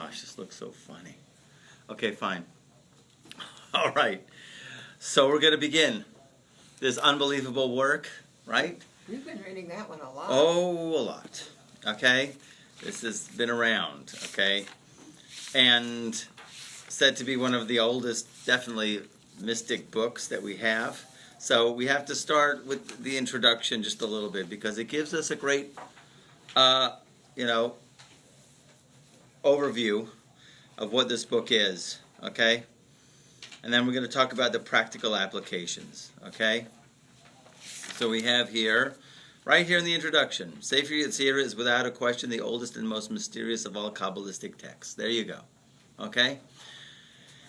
gosh, this looks so funny. Okay, fine. All right. So we're going to begin this unbelievable work, right? You've been reading that one a lot. Oh, a lot. Okay? This has been around, okay? And said to be one of the oldest, definitely, mystic books that we have. So we have to start with the introduction just a little bit because it gives us a great, overview of what this book is, okay? And then we're going to talk about the practical applications, okay? So we have here, right here in the introduction, Sefer Yetzirah is without a question the oldest and most mysterious of all Kabbalistic texts. There you go, okay?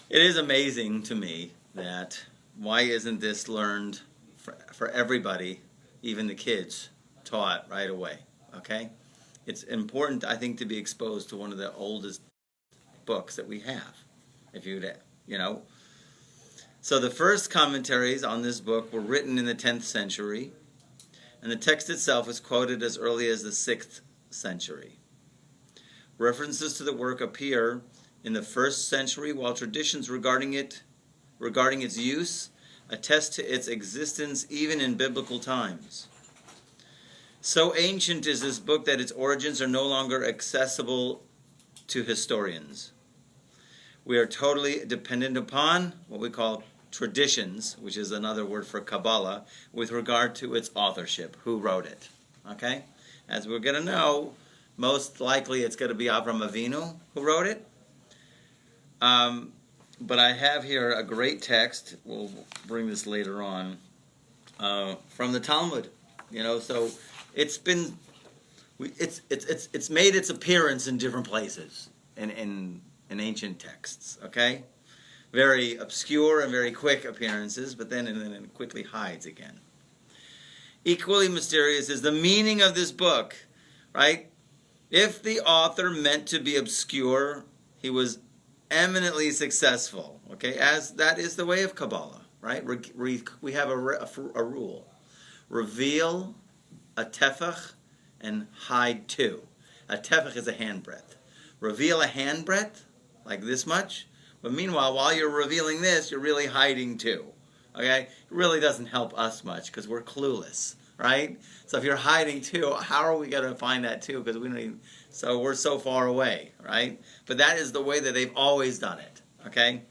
It is amazing to me that why isn't this learned for everybody, even the kids, taught right away, okay? It's important, I think, to be exposed to one of the oldest books that we have, if you know. So the first commentaries on this book were written in the 10th century, and the text itself was quoted as early as the 6th century. References to the work appear in the 1st century, while traditions regarding its use attest to its existence even in biblical times. So ancient is this book that its origins are no longer accessible to historians. We are totally dependent upon what we call traditions, which is another word for Kabbalah, with regard to its authorship, who wrote it. Okay? As we're going to know, most likely it's going to be Abraham Avinu who wrote it. But I have here a great text, we'll bring this later on, from the Talmud. So it's made its appearance in different places in ancient texts, okay? Very obscure and very quick appearances, but then it quickly hides again. Equally mysterious is the meaning of this book, right? If the author meant to be obscure, he was eminently successful, okay? As that is the way of Kabbalah, right? We have a rule. Reveal a tefach and hide two. A tefach is a handbreadth. Reveal a handbreadth, like this much, but meanwhile, while you're revealing this, you're really hiding two, okay? It really doesn't help us much because we're clueless, right? So if you're hiding two, how are we going to find that two? Because so we're so far away, right? But that is the way that they've always done it, okay?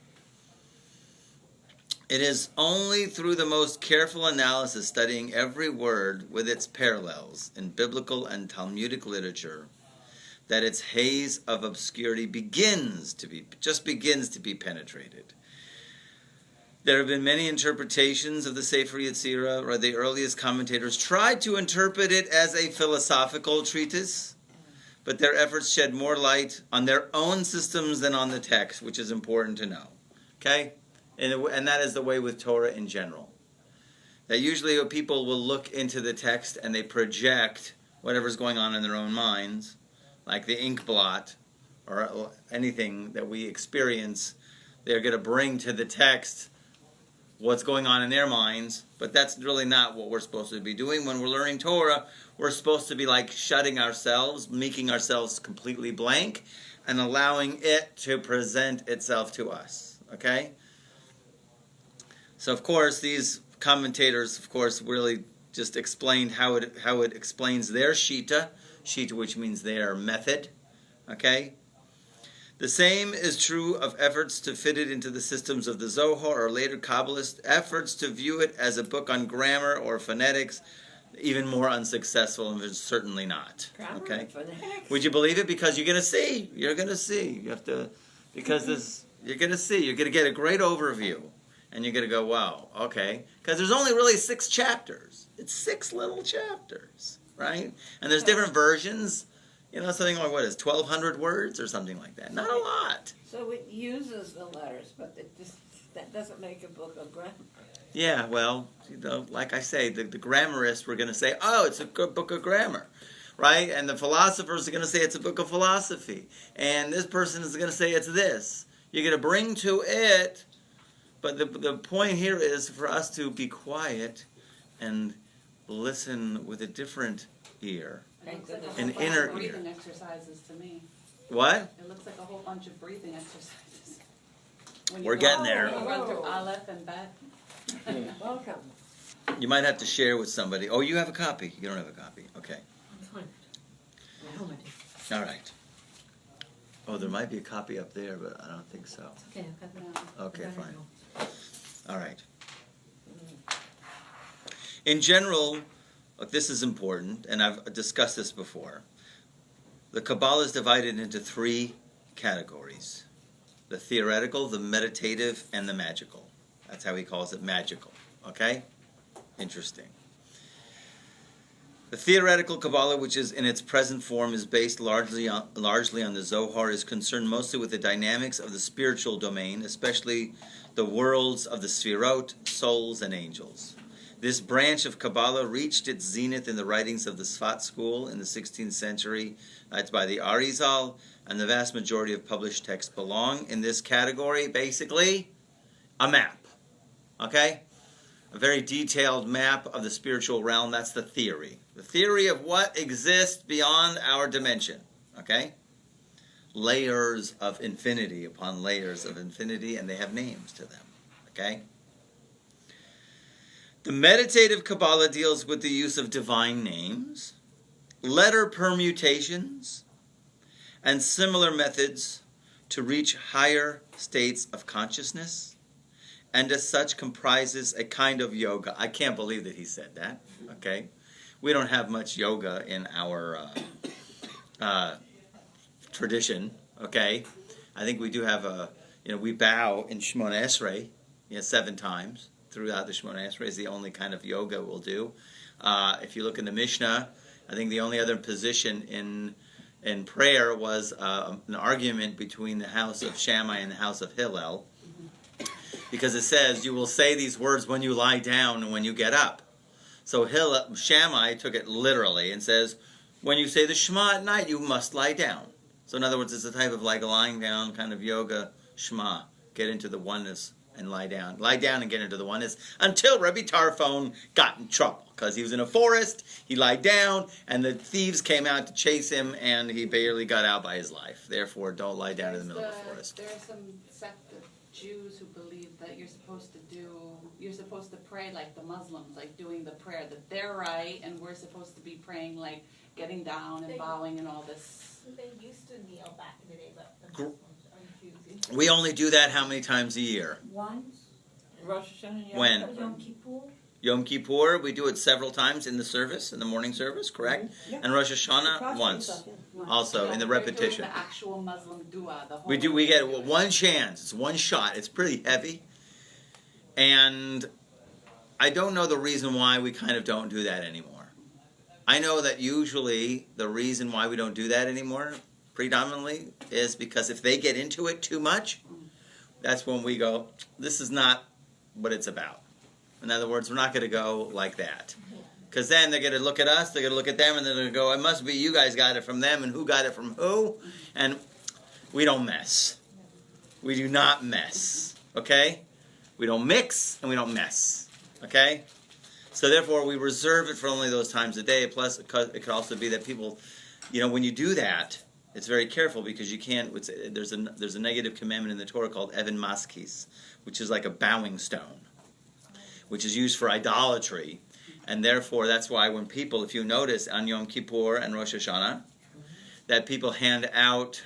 It is only through the most careful analysis, studying every word with its parallels in biblical and Talmudic literature, that its haze of obscurity begins to be penetrated. There have been many interpretations of the Sefer Yetzirah, or the earliest commentators tried to interpret it as a philosophical treatise, but their efforts shed more light on their own systems than on the text, which is important to know. Okay? And that is the way with Torah in general. That usually people will look into the text and they project whatever's going on in their own minds, like the ink blot or anything that we experience. They're going to bring to the text what's going on in their minds, but that's really not what we're supposed to be doing. When we're learning Torah, we're supposed to be like shutting ourselves, making ourselves completely blank, and allowing it to present itself to us. Okay? So, of course, these commentators, really just explained how it explains their shita, which means their method. Okay? The same is true of efforts to fit it into the systems of the Zohar or later Kabbalist efforts to view it as a book on grammar or phonetics, even more unsuccessful, and certainly not. Grammar okay? and phonetics. Would you believe it? Because you're going to see. You're going to see. You have to, because you're going to see. You're going to get a great overview, and you're going to go, wow, okay. Because there's only really 6 chapters. It's 6 little chapters, right? And there's different versions. Something like, 1,200 words or something like that. Not a lot. So it uses the letters, but that doesn't make a book of grammar. Yeah, well, like I say, the grammarists were going to say, oh, it's a good book of grammar, right? And the philosophers are going to say it's a book of philosophy. And this person is going to say it's this. You're going to bring to it, but the point here is for us to be quiet and listen with a different ear. It looks like a An whole inner bunch of ear. breathing exercises to me. What? It looks like a whole bunch bunch of breathing exercises. When We're getting there. You run through Aleph and Bet. Welcome. You might have to share with somebody. Oh, you have a copy. You don't have a copy. Okay. I'm fine. I home I do. All right. Oh, there might be a copy up there, but I don't think so. It's okay, I've got that. Okay, I've got fine. it all. All right. In general, look, this is important, and I've discussed this before. The Kabbalah is divided into three categories: the theoretical, the meditative, and the magical. That's how he calls it, magical. Okay? Interesting. The theoretical Kabbalah, which is in its present form, is based largely on the Zohar, is concerned mostly with the dynamics of the spiritual domain, especially the worlds of the Sefirot, souls, and angels. This branch of Kabbalah reached its zenith in the writings of the Sfat school in the 16th century. It's by the Arizal, and the vast majority of published texts belong in this category. Basically, a map. Okay? A very detailed map of the spiritual realm. That's the theory. The theory of what exists beyond our dimension. Okay? Layers of infinity upon layers of infinity, and they have names to them. Okay? The meditative Kabbalah deals with the use of divine names, letter permutations, and similar methods to reach higher states of consciousness, and as such comprises a kind of yoga. I can't believe that he said that, okay? We don't have much yoga in our tradition, okay? I think we do have we bow in Shemona Esrei, 7 times. Throughout the Shemona Esrei is the only kind of yoga we'll do. If you look in the Mishnah, I think the only other position in prayer was an argument between the house of Shammai and the house of Hillel, because it says you will say these words when you lie down and when you get up. So Shammai took it literally and says, when you say the Shema at night, you must lie down. So in other words, it's a type of like lying down kind of yoga, Shema, get into the oneness and lie down. Lie down and get into the oneness, until Rabbi Tarfon got in trouble because he was in a forest, he lied down, and the thieves came out to chase him, and he barely got out by his life. Therefore, don't lie down in the middle of the forest. There's some sect of Jews who believe that you're supposed to pray like the Muslims, like doing the prayer, that they're right, and we're supposed to be praying like getting down and bowing and all this. They used to kneel back in the day, but the Muslims are Jews. We only do that how many times a year? Once. Rosh Hashanah, Yom When? Kippur. Yom Kippur. Yom Kippur, we do it several times in the service, in the morning service, correct? Yeah. And Rosh Hashanah, once. Also, in the We're repetition. doing the actual Muslim dua. The We get one chance. It's one shot. It's pretty heavy. And I don't know the reason why we kind of don't do that anymore. I know that usually the reason why we don't do that anymore, predominantly, is because if they get into it too much, that's when we go, this is not what it's about. In other words, we're not going to go like that. Because then they're going to look at us, they're going to look at them, and they're going to go, it must be you guys got it from them, and who got it from who? And we don't mess. We do not mess. Okay? We don't mix, and we don't mess. Okay? So therefore, we reserve it for only those times a day. Plus, it could also be that people, when you do that, it's very careful because you can't. There's a negative commandment in the Torah called Even Maskis, which is like a bowing stone, which is used for idolatry, and therefore that's why when people, if you notice on Yom Kippur and Rosh Hashanah, that people hand out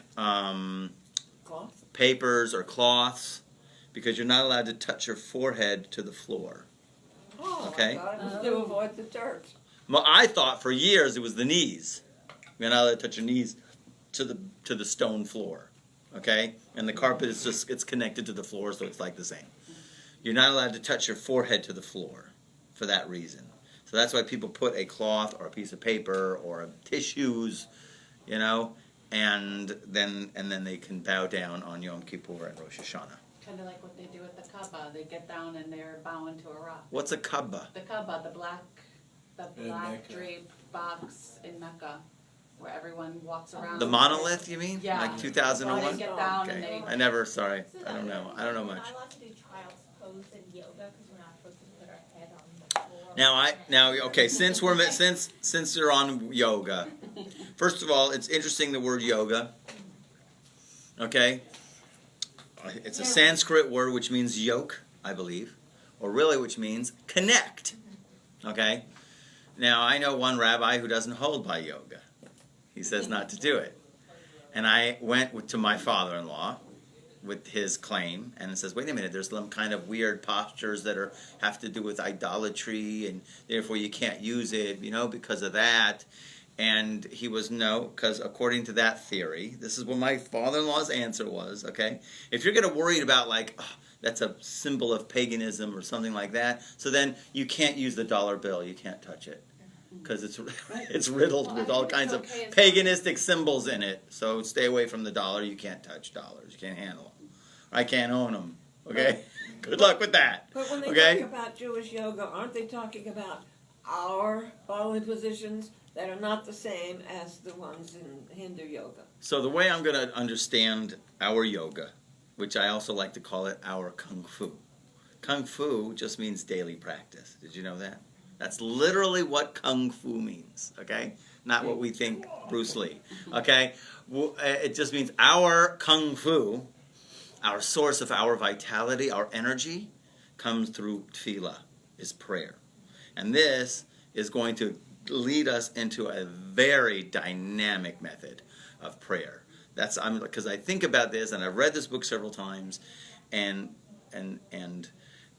papers or cloths because you're not allowed to touch your forehead to the floor. Oh, Okay. I thought it was to avoid the dirt. Well, I thought for years it was the knees. You're not allowed to touch your knees to the stone floor, okay? And the carpet is it's connected to the floor, so it's like the same. You're not allowed to touch your forehead to the floor for that reason. So that's why people put a cloth or a piece of paper or tissues, and then they can bow down on Yom Kippur and Rosh Hashanah. Kind of like what they do at the Kaaba. They get down and they're bowing to a rock. What's a Kaaba? The Kaaba, the black Mecca. draped box in Mecca, where everyone walks around. The monolith, you mean? Yeah. Like They 2001? get down and Okay. they. I never, sorry. So I don't know. I don't know much. We're not allowed to do child's pose in yoga because we're not supposed to put our head on the floor. Okay, since you're on yoga, first of all, it's interesting the word yoga. Okay? It's a Sanskrit word which means yoke, I believe, or really which means connect. Okay? Now, I know one rabbi who doesn't hold by yoga. He says not to do it. And I went to my father-in-law with his claim, and it says, wait a minute, there's some kind of weird postures that have to do with idolatry, and therefore you can't use it, because of that. And he was, no, because according to that theory, this is what my father-in-law's answer was, okay? If you're going to worry about, that's a symbol of paganism or something like that, so then you can't use the dollar bill, you can't touch it. Because it's riddled with all kinds of paganistic symbols in it. So stay away from the dollar. You can't touch dollars. You can't handle them. I can't own them. Okay? Good luck with that. But when they talk about Jewish yoga, aren't they talking about our bodily positions that are not the same as the ones in Hindu yoga? So the way I'm going to understand our yoga, which I also like to call it our kung fu. Kung fu just means daily practice. Did you know that? That's literally what kung fu means, okay? Not what we think Bruce Lee, okay? It just means our kung fu, our source of our vitality, our energy, comes through tefillah, is prayer. And this is going to lead us into a very dynamic method of prayer. Because I think about this, and I've read this book several times, and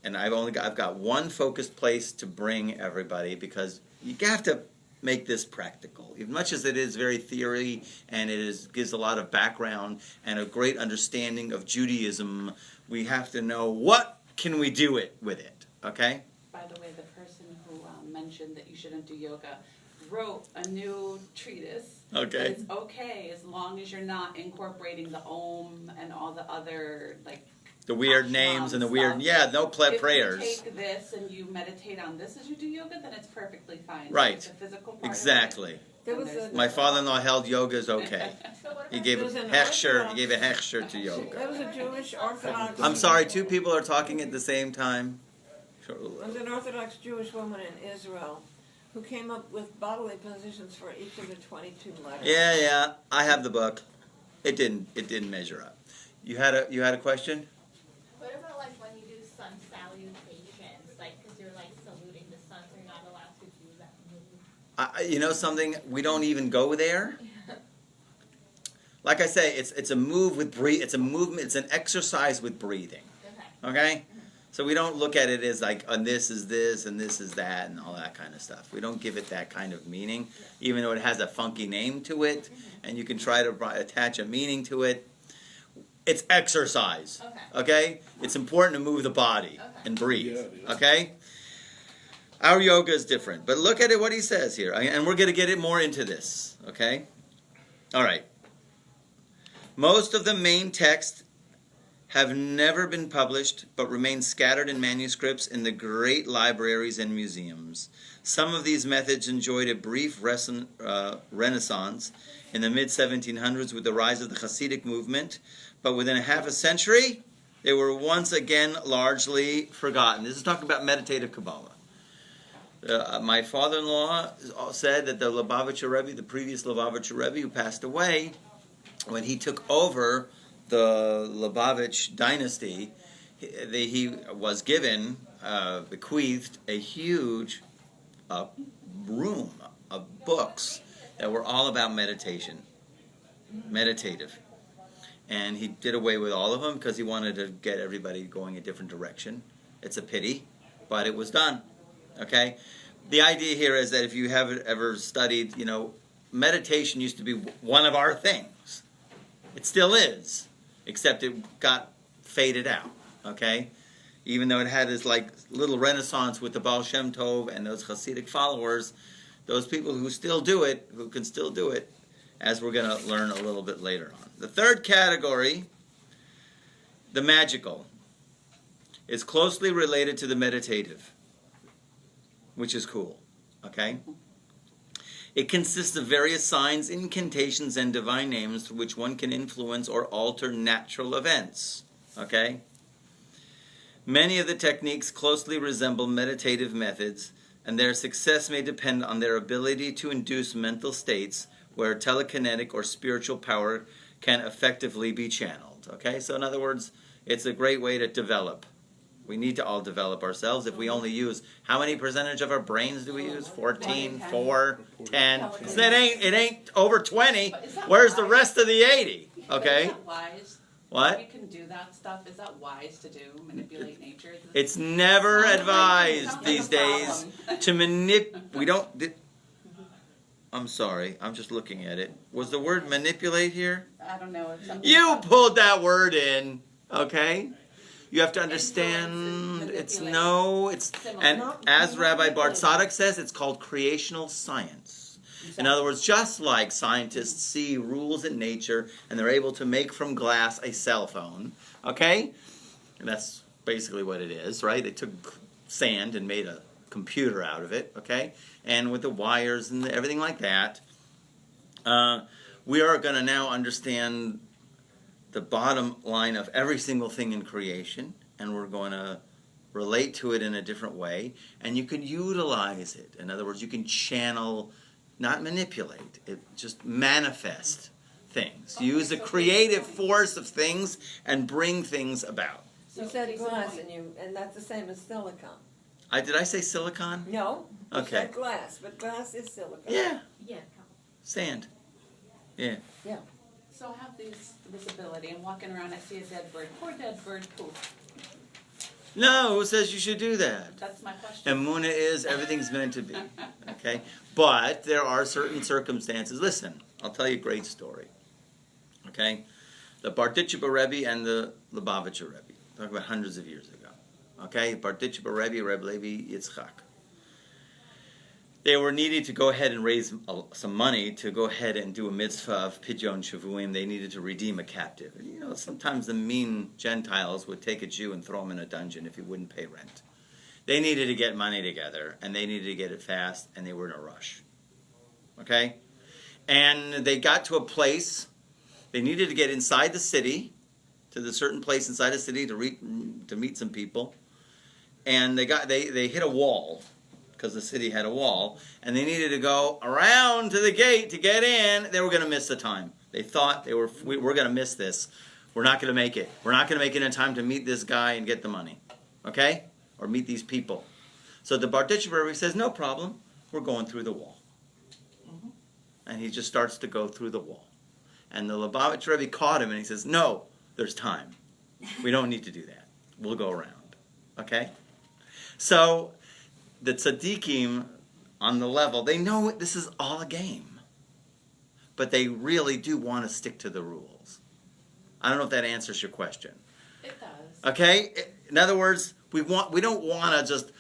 I've got one focused place to bring everybody, because you have to make this practical. As much as it is very theory and gives a lot of background and a great understanding of Judaism, we have to know what can we do with it. Okay? By the way, the person who mentioned that you shouldn't do yoga wrote a new treatise. Okay. That it's okay as long as you're not incorporating the Om and all the other the weird names and the weird, prayers. If you take this and you meditate on this as you do yoga, then it's perfectly fine. Right. The physical part Exactly. My father-in-law held yoga is okay. He gave a hechsher to yoga. There was a Jewish Orthodox... I'm sorry, two people are talking at the same time. There was an Orthodox Jewish woman in Israel who came up with bodily positions for each of the 22 letters. Yeah, I have the book. It didn't measure up. You had a question? What about when you do sun salutations, because you're saluting the sun, so you're not allowed to do that move? Something, we don't even go there. Like I say, it's a move with breathe. It's a movement. It's an exercise with breathing. Okay. So we don't look at it as and this is this and this is that and all that kind of stuff. We don't give it that kind of meaning, even though it has a funky name to it, and you can try to attach a meaning to it. It's exercise. Okay? It's important to move the body and breathe. Okay? Our yoga is different. But look at it, what he says here. And we're going to get it more into this. Okay? All right. Most of the main texts have never been published, but remain scattered in manuscripts in the great libraries and museums. Some of these methods enjoyed a brief renaissance in the mid-1700s with the rise of the Hasidic movement, but within a half a century, they were once again largely forgotten. This is talking about meditative Kabbalah. My father-in-law said that the Lubavitcher Rebbe, the previous Lubavitcher Rebbe who passed away, when he took over the Lubavitch dynasty, he was given, bequeathed, a huge room of books that were all about meditation, meditative. And he did away with all of them because he wanted to get everybody going a different direction. It's a pity, but it was done. Okay? The idea here is that if you haven't ever studied, meditation used to be one of our things. It still is, except it got faded out. Okay? Even though it had this little renaissance with the Baal Shem Tov and those Hasidic followers, those people who can still do it, as we're going to learn a little bit later on. The third category, the magical, is closely related to the meditative, which is cool. Okay? It consists of various signs, incantations, and divine names through which one can influence or alter natural events. Okay? Many of the techniques closely resemble meditative methods, and their success may depend on their ability to induce mental states where telekinetic or spiritual power can effectively be channeled. Okay, so in other words, it's a great way to develop. We need to all develop ourselves. If we only use, how many percentage of our brains do we use? 14, 4, 10. So it ain't over 20. Where's the rest of the 80? Okay. Is that wise? What? You can do that stuff. Is that wise to do? Manipulate nature? It's never Sounds like- advised sounds these like a days problem. to we don't. I'm sorry. I'm just looking at it. Was the word manipulate here? I don't know. It's something You about- pulled that word in. Okay. You have to understand. Influence It's and no. It's Similar. and Not- as not Rabbi Bart manipulate. Tzadok says, it's called creational science. In other words, just like scientists see rules in nature and they're able to make from glass a cell phone, okay? And that's basically what it is, right? They took sand and made a computer out of it, okay? And with the wires and everything like that, we are going to now understand the bottom line of every single thing in creation, and we're going to relate to it in a different way, and you can utilize it. In other words, you can channel, not manipulate, it just manifest things. Use the creative force of things and bring things about. You said glass, and that's the same as silicon. Did I say silicon? No, you Okay. said glass, but glass is silicon. Yeah, Yeah. sand. Yeah. So I have this ability. I'm walking around. I see a dead bird. Poor dead bird. Poop. No, who says you should do that? That's my question. Emunah is everything's meant to be. Okay? But there are certain circumstances. Listen, I'll tell you a great story. Okay? The Bardicheba Rebbe and the Lubavitcher Rebbe. Talk about hundreds of years ago. Okay? Bardicheba Rebbe, Reb Levi Yitzchak. They were needed to go ahead and raise some money to go ahead and do a mitzvah of Pidyon Shavuim. They needed to redeem a captive. You know, sometimes the mean Gentiles would take a Jew and throw him in a dungeon if he wouldn't pay rent. They needed to get money together, and they needed to get it fast, and they were in a rush. Okay? And they got to a place, they needed to get inside the city, to the certain place inside the city to meet some people. And they hit a wall, because the city had a wall, and they needed to go around to the gate to get in. They were going to miss the time. They thought we're going to miss this. We're not going to make it. We're not going to make it in time to meet this guy and get the money. Okay? Or meet these people. So the Bardicheba Rebbe says, no problem. We're going through the wall. And he just starts to go through the wall. And the Lubavitcher Rebbe caught him and he says, no, there's time. We don't need to do that. We'll go around. Okay? So the tzaddikim on the level, they know this is all a game. But they really do want to stick to the rules. I don't know if that answers your question. It does. Okay? In other words, we don't want to just,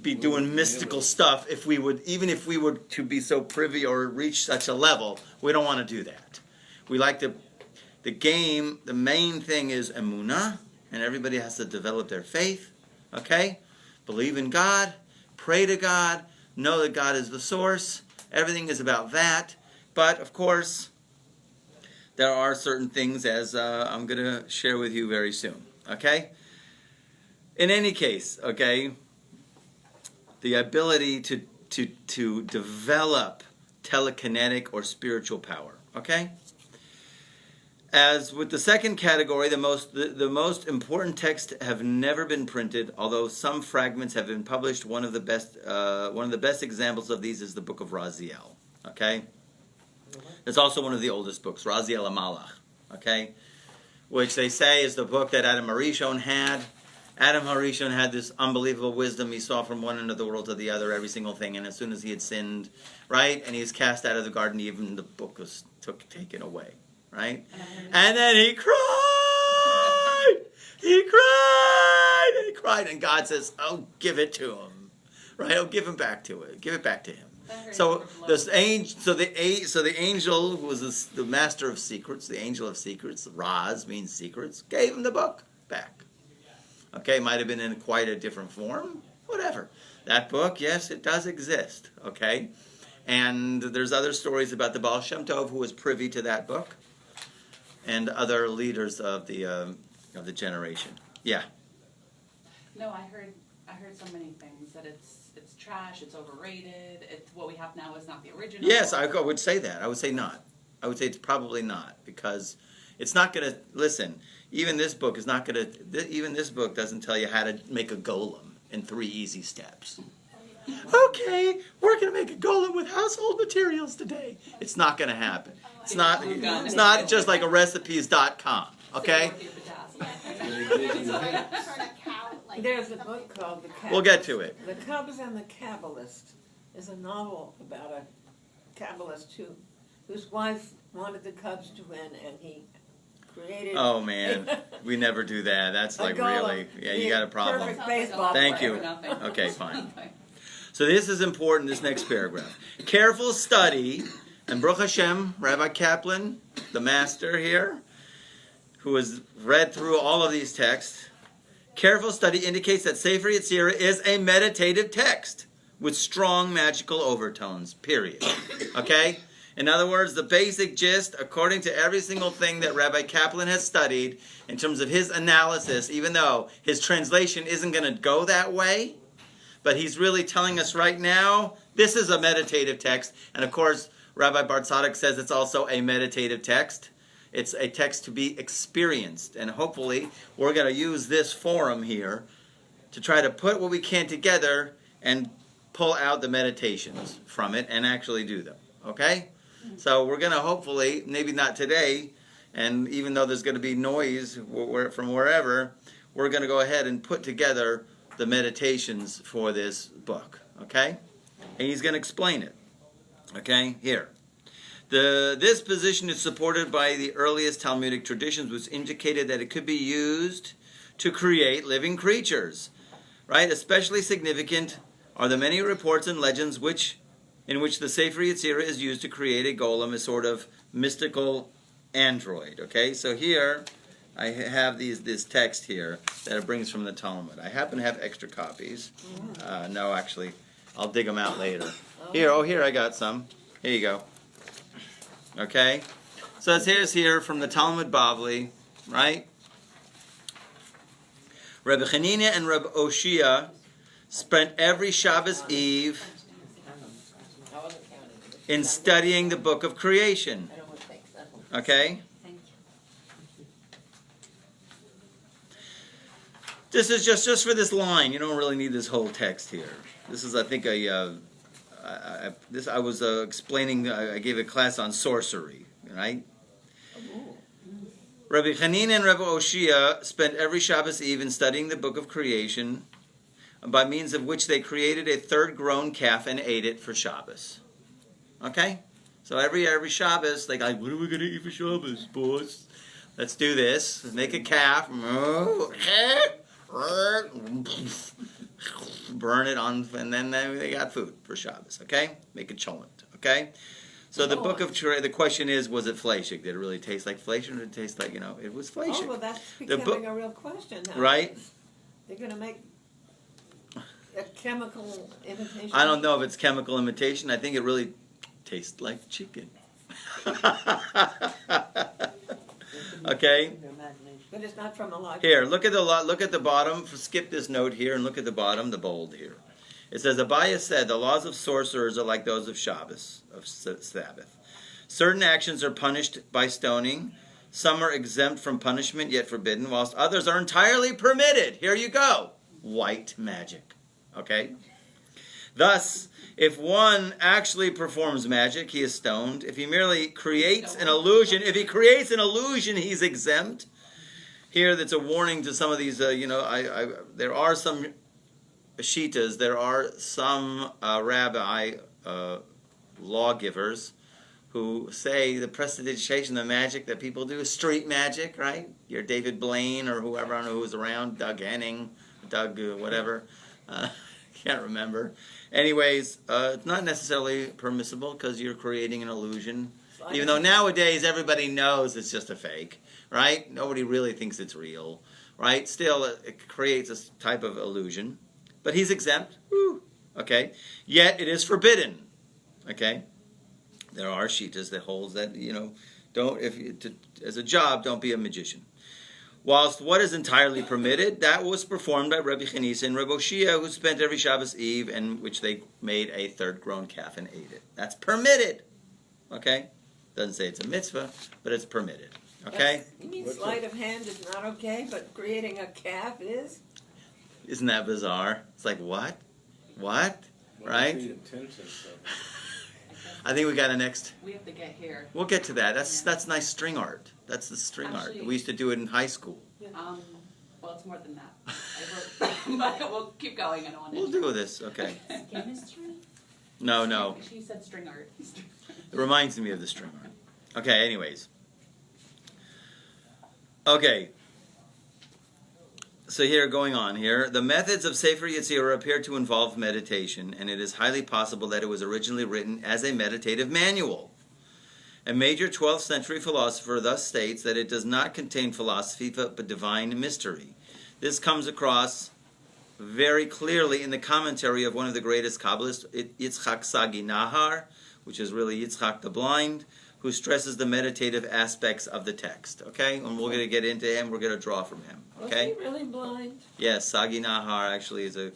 be doing mystical stuff even if we were to be so privy or reach such a level. We don't want to do that. We like the game, the main thing is Emunah, and everybody has to develop their faith. Okay? Believe in God, pray to God, know that God is the source. Everything is about that. But, of course, there are certain things, as I'm going to share with you very soon. Okay? In any case, okay, the ability to develop telekinetic or spiritual power. Okay? As with the second category, the most important texts have never been printed, although some fragments have been published. One of the best examples of these is the book of Raziel. Okay? It's also one of the oldest books, Raziel HaMalach. Okay? Which they say is the book that Adam HaRishon had. Adam HaRishon had this unbelievable wisdom. He saw from one end of the world to the other every single thing, and as soon as he had sinned, right, and he was cast out of the garden, even the book was taken away, right? And then he cried! He cried! And he cried, and God says, oh, give it to him. Right? Oh, give it back to him. So the angel who was the master of secrets, the angel of secrets, Raz means secrets, gave him the book back. Okay, might have been in quite a different form, whatever. That book, yes, it does exist. Okay, and there's other stories about the Baal Shem Tov who was privy to that book, and other leaders of the generation. Yeah. No, I heard so many things that it's trash, it's overrated. It's what we have now is not the original. Yes, I would say that. I would say not. I would say it's probably not, because it's not going to, listen, even this book doesn't tell you how to make a golem in 3 easy steps. Okay, we're going to make a golem with household materials today. It's not going to happen. It's not just like a recipes.com, okay? There's a book called The Kabbalist. We'll get to it. The Cubs and the Kabbalist is a novel about a Kabbalist whose wife wanted the Cubs to win, and he created... Oh, man. We never do that. That's like really... Yeah, you got a problem. Perfect baseball Thank player. you. Okay, fine. So this is important, this next paragraph. Careful study, and Baruch Hashem, Rabbi Kaplan, the master here, who has read through all of these texts, careful study indicates that Sefer Yetzirah is a meditative text with strong magical overtones, period. Okay? In other words, the basic gist, according to every single thing that Rabbi Kaplan has studied, in terms of his analysis, even though his translation isn't going to go that way, but he's really telling us right now, this is a meditative text. And of course, Rabbi Bartzadik says it's also a meditative text. It's a text to be experienced. And hopefully, we're going to use this forum here to try to put what we can together and pull out the meditations from it and actually do them. Okay? So we're going to hopefully, maybe not today, and even though there's going to be noise from wherever, we're going to go ahead and put together the meditations for this book, okay? And he's going to explain it, okay? Here. This position is supported by the earliest Talmudic traditions, which indicated that it could be used to create living creatures, right? Especially significant are the many reports and legends in which the Sefer Yetzirah is used to create a golem, a sort of mystical android, okay? So here... I have this text here that it brings from the Talmud. I happen to have extra copies. No, actually, I'll dig them out later. Here I got some. Here you go. Okay? So it says here from the Talmud Bavli, right? Rabbi Hanina and Rabbi Oshia spent every Shabbos Eve in studying the book of creation. Okay? This is just for this line. You don't really need this whole text here. This is, I think, I was explaining. I gave a class on sorcery, right? Rabbi Hanina and Rabbi Oshia spent every Shabbos Eve in studying the book of creation, by means of which they created a third grown calf and ate it for Shabbos. Okay, so every Shabbos, they go, what are we going to eat for Shabbos, boss? Let's do this. Make a calf. Burn it on, and then they got food for Shabbos, okay? Make a cholent, okay? So the book of Curated, the question is, was it fleshig? Did it really taste like flesh, or did it taste like, it was fleshig? Oh, well, that's becoming a real question now. Right? They're going to make a chemical imitation. I don't know if it's chemical imitation. I think it really tastes like chicken. Okay? But it's not from a lot. Here, look at the bottom. Skip this note here and look at the bottom, the bold here. It says, Abaya said, the laws of sorcerers are like those of Shabbos, of Sabbath. Certain actions are punished by stoning. Some are exempt from punishment, yet forbidden, whilst others are entirely permitted. Here you go. White magic. Okay? Thus, if one actually performs magic, he is stoned. If he merely creates an illusion, he's exempt. Here, that's a warning to some of these, there are some Shitas, there are some rabbi lawgivers who say the prestidigitation, the magic that people do is street magic, right? Your David Blaine or whoever, I don't know who was around, Doug Henning, whatever, can't remember. Anyways, it's not necessarily permissible because you're creating an illusion. Even though nowadays everybody knows it's just a fake, right? Nobody really thinks it's real, right? Still, it creates a type of illusion. But he's exempt. Woo. Okay? Yet it is forbidden. Okay? There are shitas that holds that, as a job, don't be a magician. Whilst what is entirely permitted, that was performed by Rabbi Hanina and Rabbi Oshia, who spent every Shabbos Eve in which they made a third grown calf and ate it. That's permitted. Okay? Doesn't say it's a mitzvah, but it's permitted. Okay? You mean What's sleight of hand is not okay, but creating a calf is? Isn't that bizarre? It's like, what? What? What's Right? the intentions of it? I think we got a next. We have to get here. We'll get to that. That's nice string art. That's the string Actually- art. We used to do it in high school. Well, it's more than that. I wrote, but we'll keep going. I don't want to. We'll do this. Okay. Chemistry? No. She said string art. It reminds me of the string art. Okay, anyways. Okay. So here, going on here, the methods of Sefer Yetzirah appear to involve meditation, and it is highly possible that it was originally written as a meditative manual. A major 12th century philosopher thus states that it does not contain philosophy but divine mystery. This comes across very clearly in the commentary of one of the greatest Kabbalists, Yitzchak Sagi Nahar, which is really Yitzchak the Blind, who stresses the meditative aspects of the text. Okay? And we're going to get into him. We're going to draw from him. Okay? Was he really blind? Yes, Sagi Nahar actually is a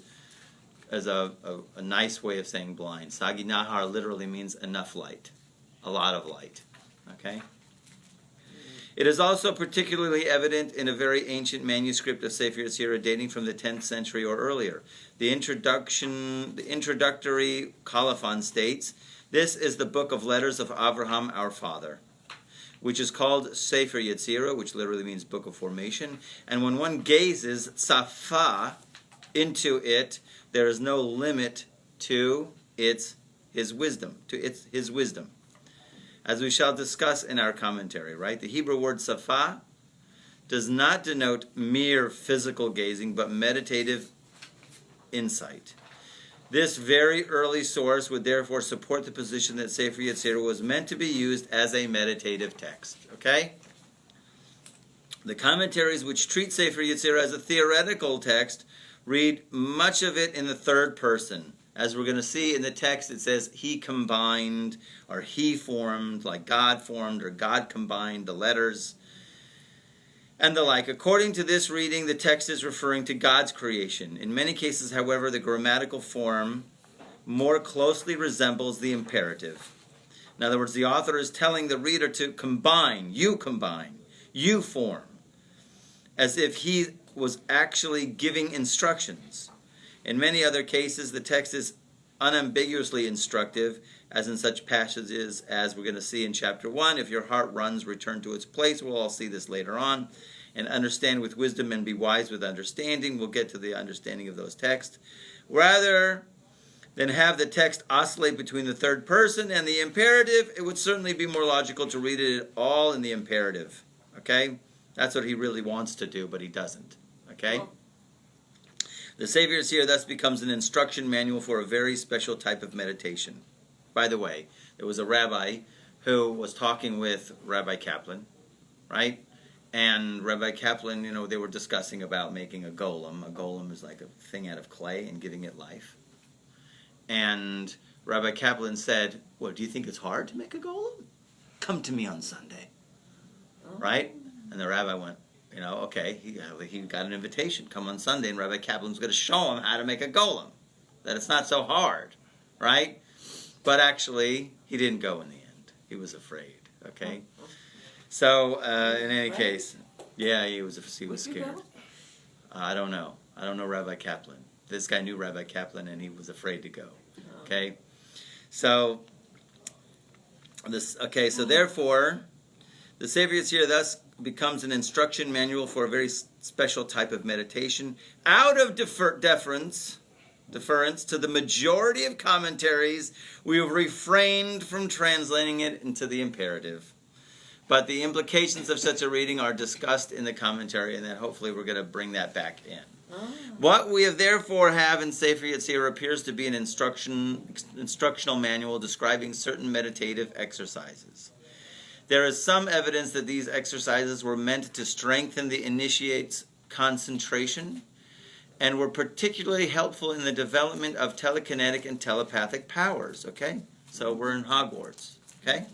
nice way of saying blind. Sagi Nahar literally means enough light. A lot of light. Okay? It is also particularly evident in a very ancient manuscript of Sefer Yetzirah dating from the 10th century or earlier. The introductory colophon states, "This is the book of letters of Abraham our father," which is called Sefer Yetzirah, which literally means book of formation. And when one gazes tzafa into it, there is no limit to his wisdom. As we shall discuss in our commentary, right? The Hebrew word tzafa does not denote mere physical gazing, but meditative insight. This very early source would therefore support the position that Sefer Yetzirah was meant to be used as a meditative text. Okay? The commentaries which treat Sefer Yetzirah as a theoretical text read much of it in the third person. As we're going to see in the text, it says he combined, or he formed, like God formed, or God combined the letters, and the like. According to this reading, the text is referring to God's creation. In many cases, however, the grammatical form more closely resembles the imperative. In other words, the author is telling the reader to combine, you form, as if he was actually giving instructions. In many other cases, the text is unambiguously instructive, as in such passages as we're going to see in chapter 1, if your heart runs, return to its place. We'll all see this later on. And understand with wisdom and be wise with understanding. We'll get to the understanding of those texts. Rather than have the text oscillate between the third person and the imperative, it would certainly be more logical to read it all in the imperative. Okay? That's what he really wants to do, but he doesn't. Okay? The Sefer Yetzirah thus becomes an instruction manual for a very special type of meditation. By the way, there was a rabbi who was talking with Rabbi Kaplan, right? And Rabbi Kaplan, they were discussing about making a golem. A golem is like a thing out of clay and giving it life. And Rabbi Kaplan said, "Well, do you think it's hard to make a golem? Come to me on Sunday." Right? And the rabbi went, okay, he got an invitation. Come on Sunday, and Rabbi Kaplan's going to show him how to make a golem. That it's not so hard, right? But actually, he didn't go in the end. He was afraid, okay? So, in any case, yeah, he was scared. I don't know. I don't know Rabbi Kaplan. This guy knew Rabbi Kaplan, and he was afraid to go, okay? So therefore, the Sefer Yetzirah thus becomes an instruction manual for a very special type of meditation. Out of deference to the majority of commentaries, we have refrained from translating it into the imperative. But the implications of such a reading are discussed in the commentary, and then hopefully we're going to bring that back in. What we therefore have in Sefer Yetzirah appears to be an instructional manual describing certain meditative exercises. There is some evidence that these exercises were meant to strengthen the initiate's concentration and were particularly helpful in the development of telekinetic and telepathic powers. Okay? So we're in Hogwarts. Okay?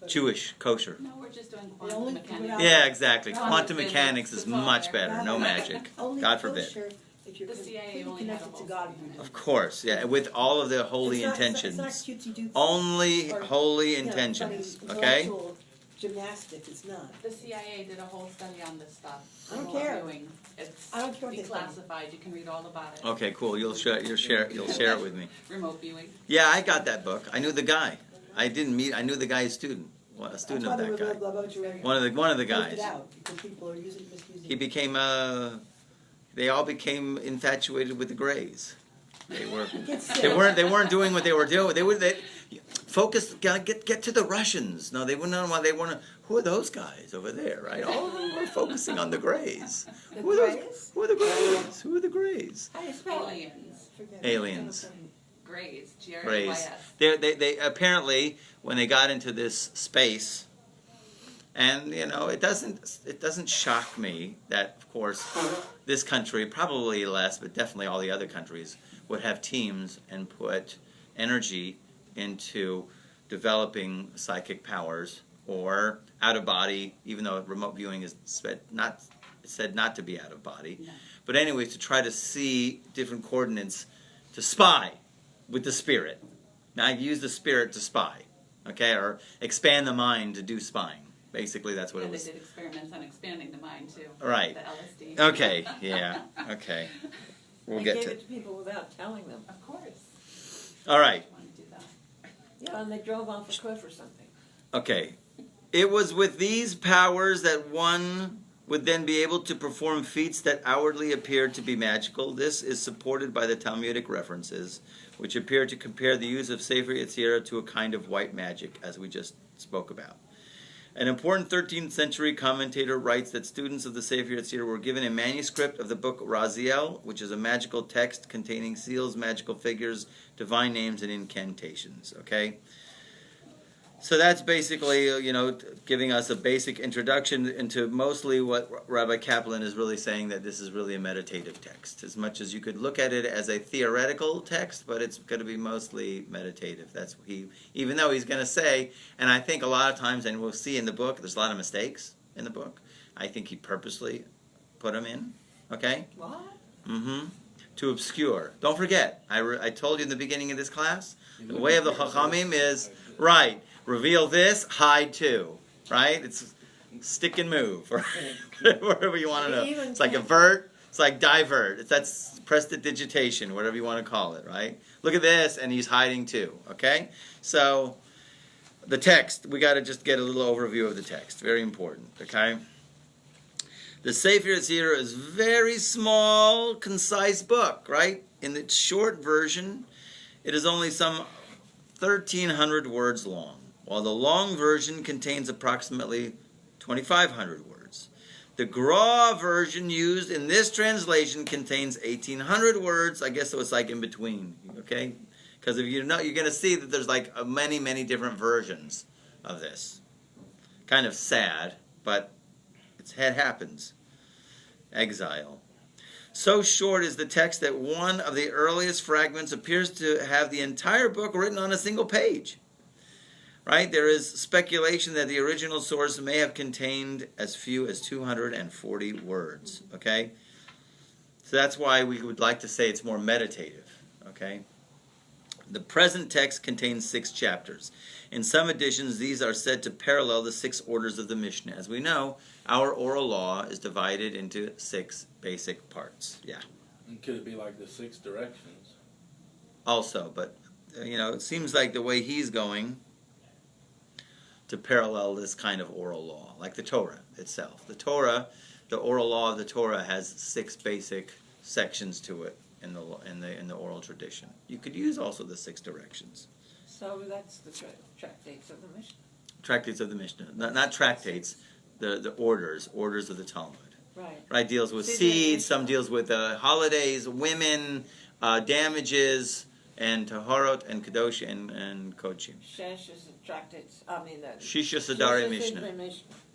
Jewish, kosher. No, we're just doing quantum mechanics. Yeah, exactly. Quantum mechanics is much better. No magic. Only God forbid. kosher if you're The CIA only connected had a to whole God. study. Of course, yeah, with all of the holy intentions. It's not cutesy-dootsy. Only Or, holy you know, intentions, funny okay? intellectual gymnastics, it's not. The CIA did a whole study on this stuff. I don't remote care. viewing. It's I don't care what they think. declassified, you can read all about it. Okay, cool. You'll share it with me. Remote viewing. Yeah, I got that book. I knew the guy. I knew the guy's student. A student of that guy. One of the guys. Because people are misusing. He became they all became infatuated with the Greys. They weren't doing what they were doing. They focus, get to the Russians. No, they wouldn't know why they weren't. Who are those guys over there, right? All of them were focusing on the Greys. The Who are those? Greys? Who are the Greys? Who are the Greys? How do you spell it? Aliens. Aliens. Greys. Greys. Greys. They apparently, when they got into this space, and you know, it doesn't shock me that, of course, this country, probably less, but definitely all the other countries, would have teams and put energy into developing psychic powers or out of body, even though remote viewing is said not to be out of body. No. But anyways, to try to see different coordinates to spy with the spirit. Now, use the spirit to spy, okay, or expand the mind to do spying. Basically, that's what it was. They did experiments on expanding the mind too. Right. The LSD. Okay. Yeah. Okay. We'll They get gave to. it to people without telling them. Of course. All right. I want to do that. Yeah, and they drove off a cliff or something. Okay. It was with these powers that one would then be able to perform feats that outwardly appeared to be magical. This is supported by the Talmudic references, which appear to compare the use of Sefer Yetzirah to a kind of white magic, as we just spoke about. An important 13th century commentator writes that students of the Sefer Yetzirah were given a manuscript of the book Raziel, which is a magical text containing seals, magical figures, divine names, and incantations. Okay? So that's basically, giving us a basic introduction into mostly what Rabbi Kaplan is really saying, that this is really a meditative text. As much as you could look at it as a theoretical text, but it's going to be mostly meditative. That's what even though he's going to say, and I think a lot of times, and we'll see in the book, there's a lot of mistakes in the book. I think he purposely put them in, okay? What? Mm-hmm. To obscure. Don't forget, I told you in the beginning of this class, the way of the Chachamim is, right, reveal this, hide too, right? It's stick and move, or whatever you want to know. It's like avert, it's like divert. That's prestidigitation, whatever you want to call it, right? Look at this, and he's hiding too, okay? So, the text, we got to just get a little overview of the text. Very important, okay? The Sefer Yetzirah is very small, concise book, right? In the short version, it is only some 1,300 words long, while the long version contains approximately 2,500 words. The Gra version used in this translation contains 1,800 words. I guess so it's like in between, okay? Because if you know, you're going to see that there's like many, many different versions of this. Kind of sad, but it happens. Exile. So short is the text that one of the earliest fragments appears to have the entire book written on a single page. Right? There is speculation that the original source may have contained as few as 240 words. Okay? So that's why we would like to say it's more meditative. Okay? The present text contains 6 chapters. In some editions, these are said to parallel the 6 orders of the Mishnah. As we know, our oral law is divided into 6 basic parts. Yeah. And could it be like the 6 directions? Also, but, it seems like the way he's going to parallel this kind of oral law, like the Torah itself. The oral law of the Torah has 6 basic sections to it in the oral tradition. You could use also the 6 directions. So that's the tractates of the Mishnah. Tractates of the Mishnah, not tractates. The orders of the Talmud. Right, deals with seeds. Some deals with holidays, women, damages, and Taharot and Kadosh and Kochim. Shesh is the tractates. Shisha Sadari Mishnah.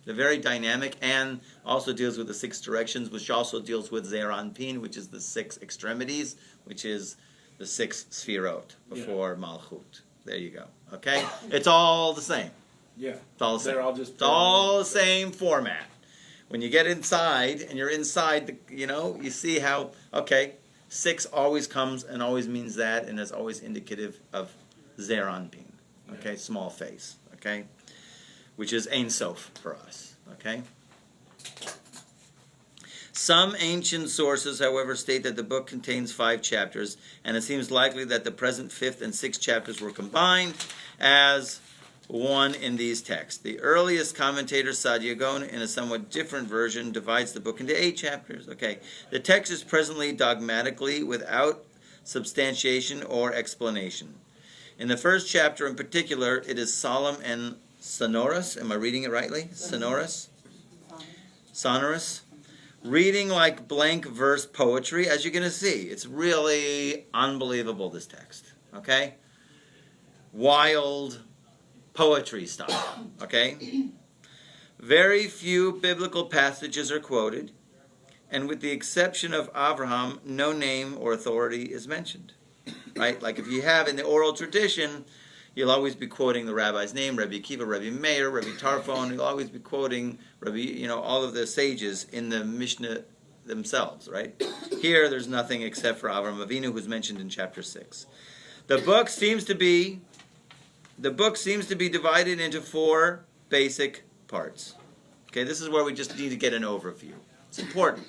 They're very dynamic, and also deals with the 6 directions, which also deals with Zeir Anpin, which is the 6 extremities, which is the 6 Sfirot before Malchut. There you go. Okay, it's all the same. Yeah, it's all the same. They're all just it's all the same format. When you get inside, and you're inside, you see how, okay, 6 always comes and always means that, and is always indicative of Zeranpin, okay, small face, okay, which is Ein Sof for us, okay. Some ancient sources, however, state that the book contains 5 chapters, and it seems likely that the present 5th and 6th chapters were combined as one in these texts. The earliest commentator, Saadia Gaon, in a somewhat different version, divides the book into 8 chapters. Okay, the text is presently dogmatically without substantiation or explanation. In the first chapter in particular, it is solemn and sonorous. Am I reading it rightly? Sonorous? Sonorous? Reading like blank verse poetry, as you're going to see. It's really unbelievable, this text. Okay? Wild poetry style. Okay? Very few biblical passages are quoted, and with the exception of Abraham, no name or authority is mentioned. Right? Like if you have in the oral tradition, you'll always be quoting the rabbi's name, Rabbi Akiva, Rabbi Meir, Rabbi Tarfon. You'll always be quoting Rabbi, all of the sages in the Mishnah themselves, right? Here, there's nothing except for Avraham Avinu, who's mentioned in chapter 6. The book seems to be divided into 4 basic parts. Okay, this is where we just need to get an overview. It's important.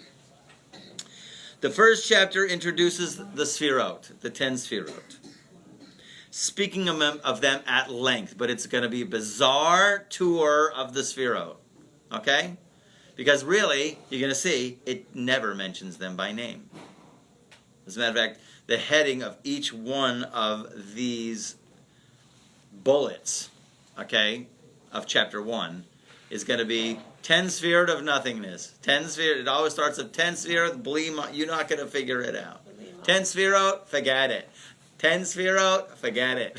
The first chapter introduces the Sfirot, the 10 Sfirot. Speaking of them at length, but it's going to be a bizarre tour of the Sfirot, okay? Because really, you're going to see, it never mentions them by name. As a matter of fact, the heading of each one of these bullets, okay, of chapter 1, is going to be 10 Sfirot of nothingness. 10 Sfirot, it always starts with 10 Sfirot, blima, you're not going to figure it out. 10 Sfirot, forget it. 10 Sfirot, forget it.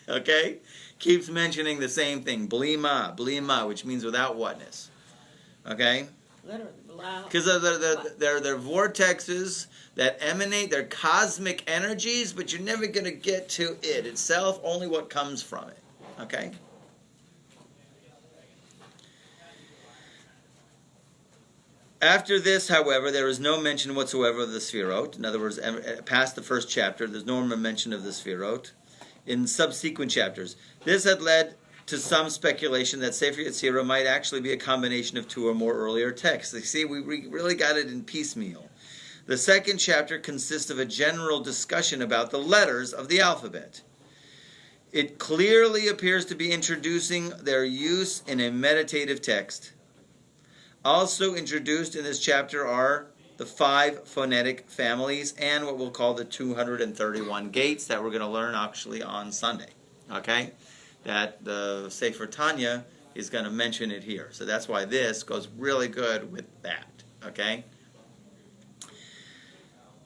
Okay? Keeps mentioning the same thing. Blima, which means without whatness. Okay? Because they're vortexes that emanate, they're cosmic energies, but you're never going to get to it itself, only what comes from it. Okay? After this, however, there is no mention whatsoever of the Sfirot. In other words, past the first chapter, there's no mention of the Sfirot in subsequent chapters. This had led to some speculation that Sefer Yetzirah might actually be a combination of 2 or more earlier texts. You see, we really got it in piecemeal. The second chapter consists of a general discussion about the letters of the alphabet. It clearly appears to be introducing their use in a meditative text. Also introduced in this chapter are the 5 phonetic families and what we'll call the 231 gates that we're going to learn actually on Sunday. Okay? That the Sefer Tanya is going to mention it here. So that's why this goes really good with that. Okay?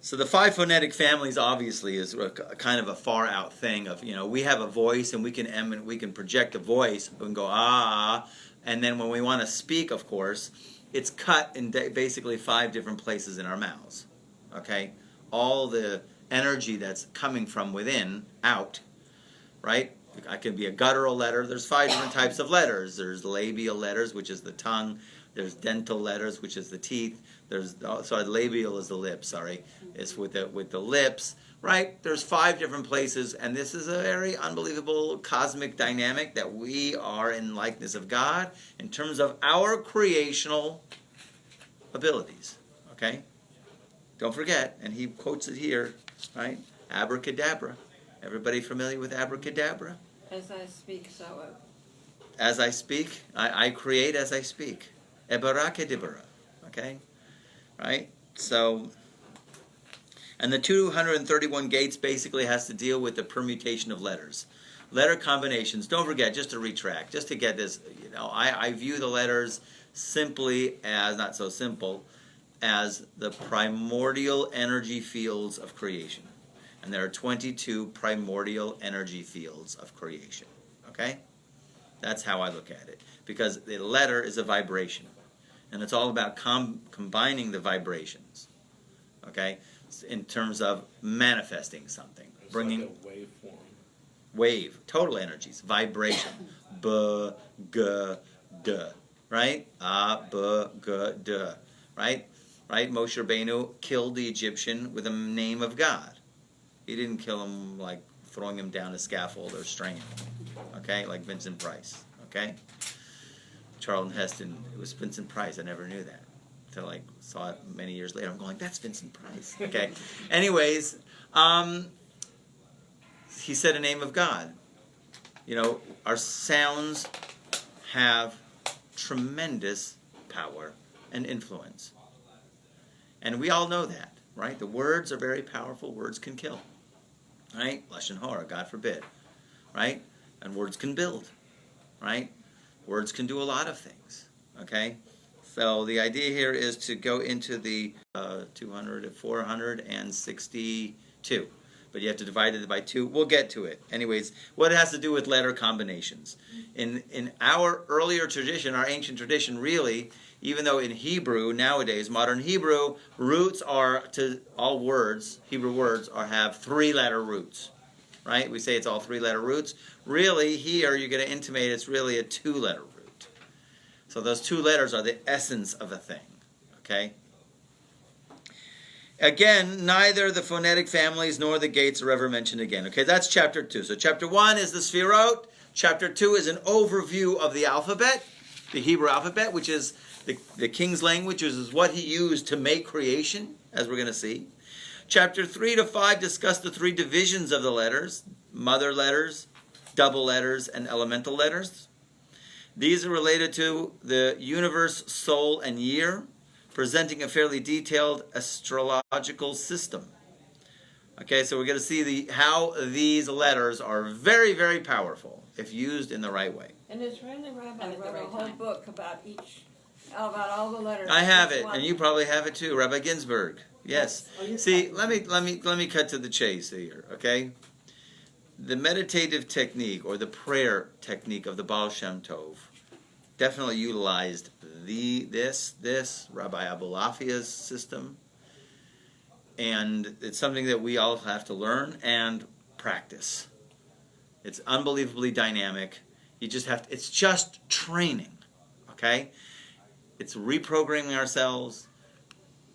So the 5 phonetic families obviously is a kind of a far out thing of, we have a voice and we can project a voice. We can go, ah. And then when we want to speak, of course, it's cut in basically 5 different places in our mouths. Okay? All the energy that's coming from within, out, right? It can be a guttural letter. There's 5 different types of letters. There's labial letters, which is the tongue. There's dental letters, which is the teeth. Labial is the lips, sorry. It's with the lips. Right? There's 5 different places, and this is a very unbelievable cosmic dynamic that we are in likeness of God in terms of our creational abilities. Okay? Don't forget, and he quotes it here, right? Abracadabra. Everybody familiar with abracadabra? As I speak, so As I speak, I create as I speak. Ebarakadibra. Okay? Right? So... And the 231 gates basically has to deal with the permutation of letters. Letter combinations. Don't forget, just to retract, just to get this, I view the letters simply as, not so simple, as the primordial energy fields of creation. And there are 22 primordial energy fields of creation. Okay? That's how I look at it. Because the letter is a vibration. And it's all about combining the vibrations. Okay? In terms of manifesting something. It's Bringing like a waveform. Wave, total energies, vibration. B, g, d. Right? A, b, g, d. Right? right? Moshe Rabbeinu killed the Egyptian with the name of God. He didn't kill him like throwing him down a scaffold or straining him, okay? Like Vincent Price, okay? Charlton Heston, it was Vincent Price. I never knew that until I saw it many years later. I'm going, that's Vincent Price, okay? Anyways, he said the name of God. You know, our sounds have tremendous power and influence. And we all know that, right? The words are very powerful. Words can kill, right? Lashon hara, God forbid, right? And words can build, right? Words can do a lot of things, okay? So the idea here is to go into the 462. But you have to divide it by 2. We'll get to it. Anyways, what it has to do with letter combinations. In our earlier tradition, our ancient tradition, really, even though in Hebrew, nowadays, modern Hebrew, roots are to all words, Hebrew words, have 3-letter roots. Right? We say it's all 3-letter roots. Really, here you're going to intimate it's really a 2-letter root. So those 2 letters are the essence of a thing. Okay? Again, neither the phonetic families nor the gates are ever mentioned again. Okay, that's chapter 2. So chapter 1 is the Sefirot. Chapter 2 is an overview of the alphabet, the Hebrew alphabet, which is the king's language, which is what he used to make creation, as we're going to see. Chapter 3 to 5 discuss the 3 divisions of the letters: mother letters, double letters, and elemental letters. These are related to the universe, soul, and year, presenting a fairly detailed astrological system. Okay, so we're going to see how these letters are very, very powerful if used in the right way. And Israeli Rabbi And at the wrote a right whole time. book about all the letters. I have Each it, one. and you probably have it too, Rabbi Ginsburg. Yes. Oh, yes. See, let me cut to the chase here, okay? The meditative technique or the prayer technique of the Baal Shem Tov definitely utilized this Rabbi Abulafia's system, and it's something that we all have to learn and practice. It's unbelievably dynamic. You just have to, it's just training, okay? It's reprogramming ourselves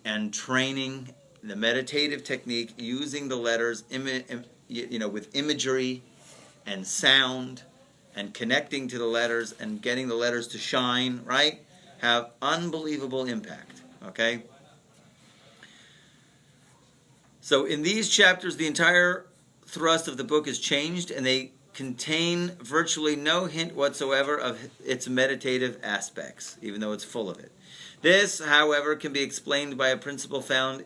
and training the meditative technique using the letters, with imagery and sound, and connecting to the letters and getting the letters to shine, right? Have unbelievable impact, okay? So in these chapters, the entire thrust of the book is changed, and they contain virtually no hint whatsoever of its meditative aspects, even though it's full of it. This, however, can be explained by a principle found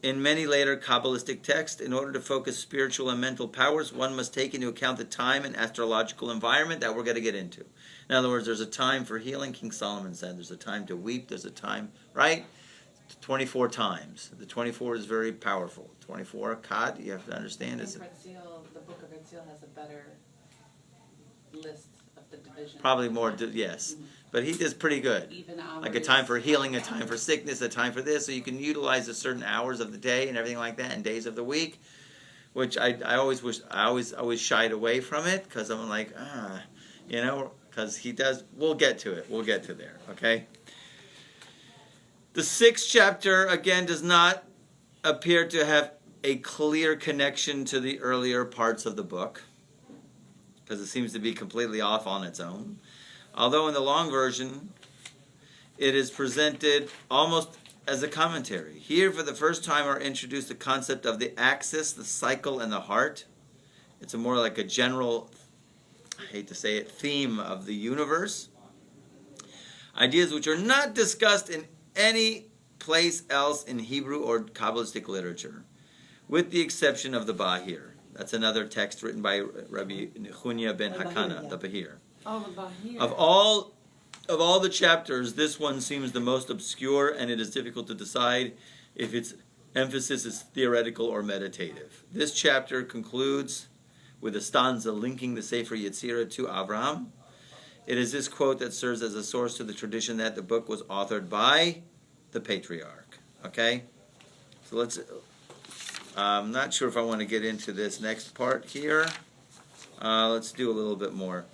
in many later Kabbalistic texts. In order to focus spiritual and mental powers, one must take into account the time and astrological environment that we're going to get into. In other words, there's a time for healing. King Solomon said there's a time to weep, there's a time, right? 24 times. The 24 is very powerful. 24, Kad, you have to understand. I Is think the book of Yetzirah has a better list of the divisions. probably more, yes. But he does pretty good. Even hours. Like a time for healing, a time for sickness, a time for this, so you can utilize the certain hours of the day and everything like that, and days of the week, which I always shied away from it, because I'm like, because he does, we'll get to there, okay? The 6th chapter, again, does not appear to have a clear connection to the earlier parts of the book, because it seems to be completely off on its own. Although in the long version, it is presented almost as a commentary. Here, for the first time, are introduced the concept of the axis, the cycle, and the heart. It's more like a general, I hate to say it, theme of the universe. Ideas which are not discussed in any place else in Hebrew or Kabbalistic literature, with the exception of the Bahir. That's another text written by Rabbi Nechunya ben Hakana, the Bahir. Oh, the Bahir. Of all the chapters, this one seems the most obscure, and it is difficult to decide if its emphasis is theoretical or meditative. This chapter concludes with a stanza linking the Sefer Yetzirah to Abraham. It is this quote that serves as a source to the tradition that the book was authored by the Patriarch. Okay? So let's... I'm not sure if I want to get into this next part here. Let's do a little bit more.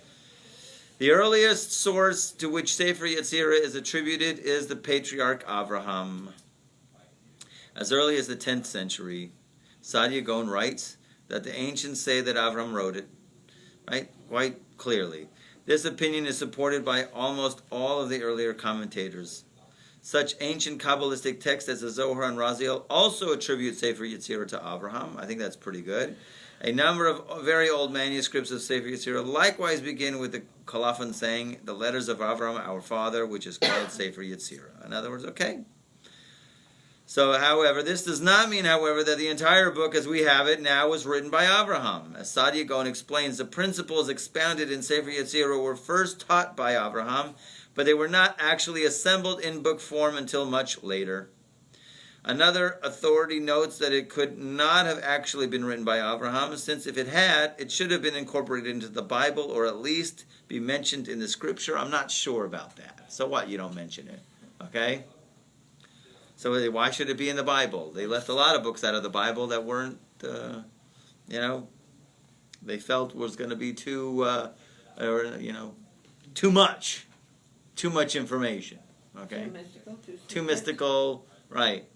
The earliest source to which Sefer Yetzirah is attributed is the Patriarch Abraham. As early as the 10th century, Saadia Gaon writes that the ancients say that Avram wrote it, right, quite clearly. This opinion is supported by almost all of the earlier commentators. Such ancient Kabbalistic texts as the Zohar and Raziel also attribute Sefer Yetzirah to Abraham. I think that's pretty good. A number of very old manuscripts of Sefer Yetzirah likewise begin with the colophon saying, the letters of Avraham, our father, which is called Sefer Yetzirah. In other words, okay. So, however, this does not mean, however, that the entire book as we have it now was written by Abraham. As Saadia Gaon explains, the principles expounded in Sefer Yetzirah were first taught by Abraham, but they were not actually assembled in book form until much later. Another authority notes that it could not have actually been written by Abraham, since if it had, it should have been incorporated into the Bible, or at least be mentioned in the scripture. I'm not sure about that. So what? You don't mention it. Okay? So why should it be in the Bible? They left a lot of books out of the Bible that weren't, they felt was going to be too much information. Okay? Too mystical, Too mystical, right.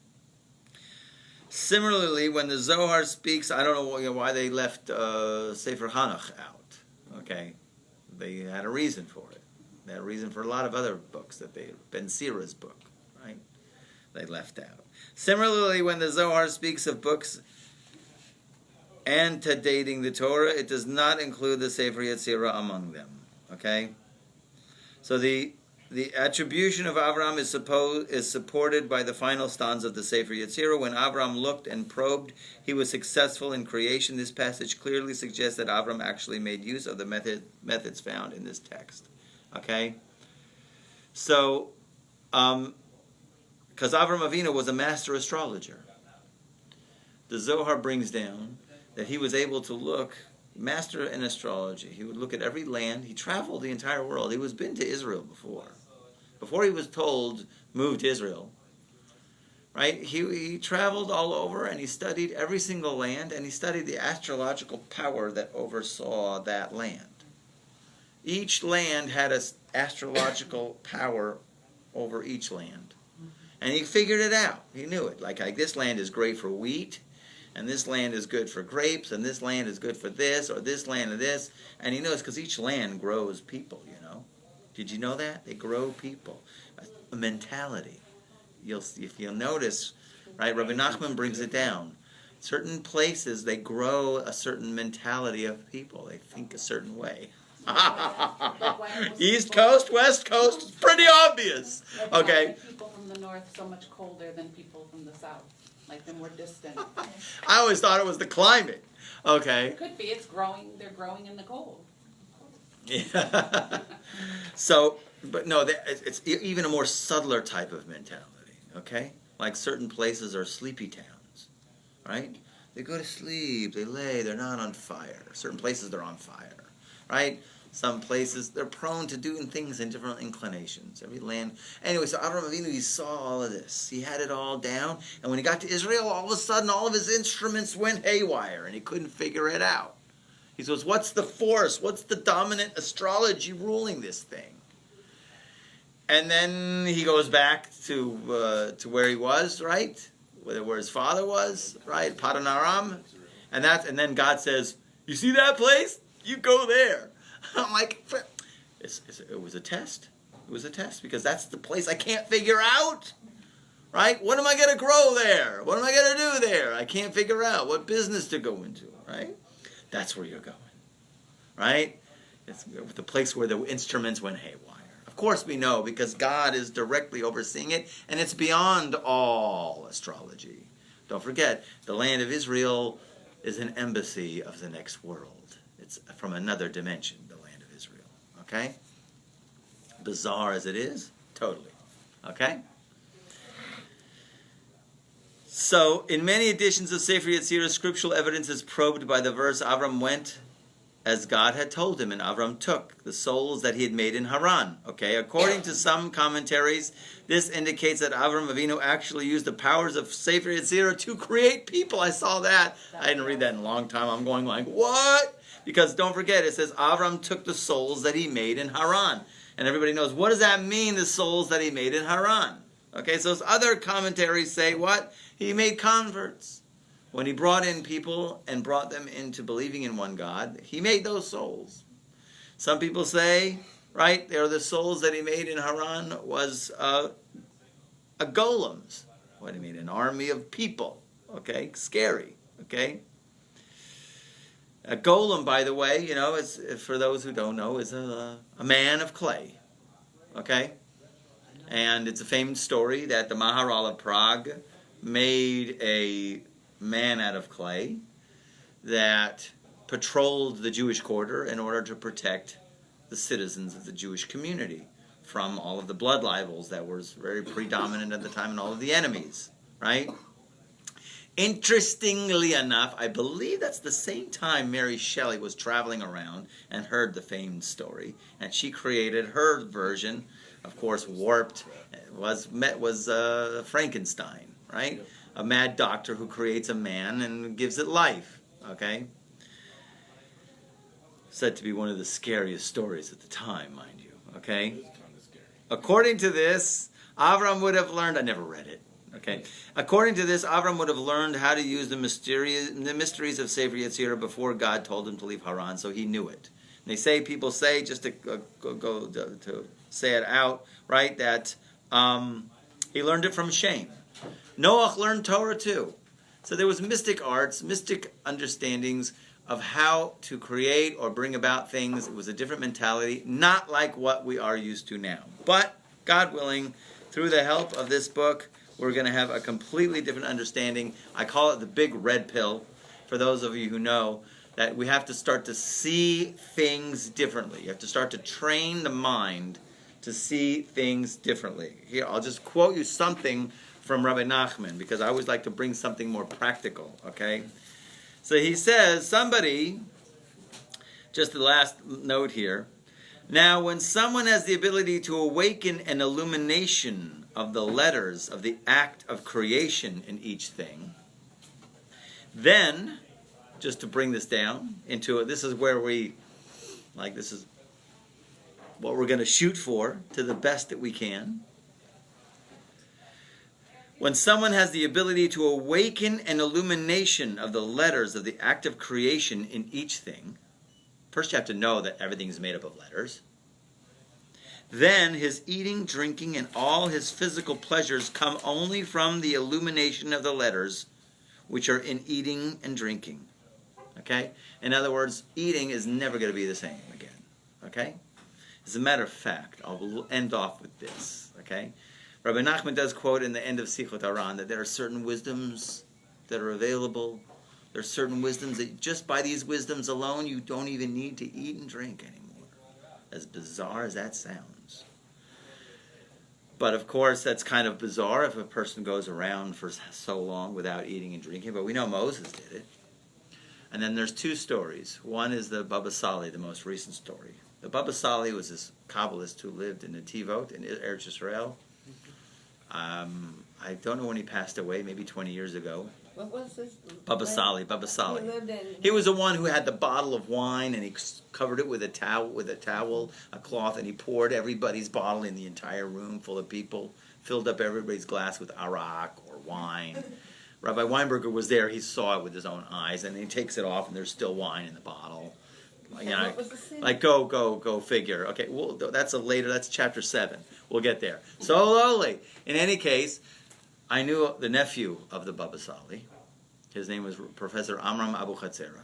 Similarly, when the Zohar speaks, I don't know why they left Sefer Hanach out. Okay? They had a reason for it. They had a reason for a lot of other books that Ben Sira's book, right? They left out. Similarly, when the Zohar speaks of books antedating the Torah, it does not include the Sefer Yetzirah among them. Okay? So the attribution of Avraham is supported by the final stanza of the Sefer Yetzirah. When Avraham looked and probed, he was successful in creation. This passage clearly suggests that Avraham actually made use of the methods found in this text. Okay? So, because Avraham Avinu was a master astrologer, the Zohar brings down that he was able to look, master in astrology. He would look at every land. He traveled the entire world. He was been to Israel before. Before he was told, move to Israel, right? He traveled all over and he studied every single land, and he studied the astrological power that oversaw that land. Each land had an astrological power over each land. And he figured it out. He knew it. Like this land is great for wheat, and this land is good for grapes, and this land is good for this, or this land and this. And he knows because each land grows people, you know. Did you know that? They grow people. A mentality. If you'll notice, right, Rabbi Nachman brings it down. Certain places, they grow a certain mentality of people. They think a certain way. East Coast, West Coast, it's pretty obvious. Okay. Why are people from the north so much colder than people from the south? Like they're more distant. I always thought it was the climate. Okay. Could be. It's growing. They're growing in the cold. Yeah. So, but no, it's even a more subtler type of mentality. Okay. Like certain places are sleepy towns, right? They go to sleep. They lay. They're not on fire. Certain places they're on fire, right? Some places, they're prone to doing things in different inclinations. Every land. Anyway, so Avraham Avinu, he saw all of this. He had it all down. And when he got to Israel, all of a sudden, all of his instruments went haywire, and he couldn't figure it out. He says, what's the force? What's the dominant astrology ruling this thing? And then he goes back to where he was, right? Where his father was, right? Padan Aram. And then God says, you see that place? You go there. I'm like, it was a test. It was a test because that's the place I can't figure out. Right? What am I going to grow there? What am I going to do there? I can't figure out what business to go into. Right? That's where you're going. Right? It's the place where the instruments went haywire. Of course we know because God is directly overseeing it, and it's beyond all astrology. Don't forget, the land of Israel is an embassy of the next world. It's from another dimension, the land of Israel. Okay? Bizarre as it is, totally. Okay? So, in many editions of Sefer Yetzirah, scriptural evidence is probed by the verse, Avram went as God had told him, and Avram took the souls that he had made in Haran. Okay? According to some commentaries, this indicates that Avram Avinu actually used the powers of Sefer Yetzirah to create people. I saw that. I didn't read that in a long time. I'm going like, what? Because don't forget, it says Avram took the souls that he made in Haran. And everybody knows, what does that mean, the souls that he made in Haran? Okay, so other commentaries say what? He made converts. When he brought in people and brought them into believing in one God, he made those souls. Some people say, right, they're the souls that he made in Haran was a golems. What do you mean? An army of people. Okay, scary. Okay. A golem, by the way, is, for those who don't know, is a man of clay. Okay? And it's a famous story that the Maharal of Prague made a man out of clay that patrolled the Jewish quarter in order to protect the citizens of the Jewish community from all of the blood libels that were very predominant at the time and all of the enemies, right? Interestingly enough, I believe that's the same time Mary Shelley was traveling around and heard the famed story, and she created her version, of course warped, was Frankenstein, right? Yep. A mad doctor who creates a man and gives it life, okay? Said to be one of the scariest stories at the time, mind you, okay? It is kind of scary. According to this, Avram would have learned, I never read it, okay? According to this, Avram would have learned how to use the mysteries of Sefer Yetzirah before God told him to leave Haran, so he knew it. And people say, just to go to say it out, right, that he learned it from Shem. Noach learned Torah too. So there was mystic arts, mystic understandings of how to create or bring about things. It was a different mentality, not like what we are used to now. But, God willing, through the help of this book, we're going to have a completely different understanding. I call it the big red pill, for those of you who know, that we have to start to see things differently. You have to start to train the mind to see things differently. Here, I'll just quote you something from Rabbi Nachman, because I always like to bring something more practical, okay? So he says, just the last note here, now when someone has the ability to awaken an illumination of the letters of the act of creation in each thing, then, just to bring this down into it, this is where this is what we're going to shoot for to the best that we can. When someone has the ability to awaken an illumination of the letters of the act of creation in each thing, first you have to know that everything is made up of letters. Then his eating, drinking, and all his physical pleasures come only from the illumination of the letters which are in eating and drinking. Okay? In other words, eating is never going to be the same again. Okay? As a matter of fact, I'll end off with this. Okay? Rabbi Nachman does quote in the end of Sichot Haran that there are certain wisdoms that are available. There are certain wisdoms that just by these wisdoms alone you don't even need to eat and drink anymore. As bizarre as that sounds. But of course that's kind of bizarre if a person goes around for so long without eating and drinking. But we know Moses did it. And then there's two stories. One is the Baba Sali, the most recent story. The Baba Sali was this Kabbalist who lived in Netivot in Eretz Yisrael. I don't know when he passed away, maybe 20 years ago. What was this? Baba Sali. He lived in... He was the one who had the bottle of wine, and he covered it with a towel, a cloth, and he poured everybody's bottle in the entire room full of people, filled up everybody's glass with arak or wine. Rabbi Weinberger was there. He saw it with his own eyes, and he takes it off, and there's still wine in the bottle. What was the scene? Like go figure. Okay, well that's chapter 7. We'll get there. So lowly. In any case, I knew the nephew of the Baba Sali. His name was Professor Amram Abu Chatzera.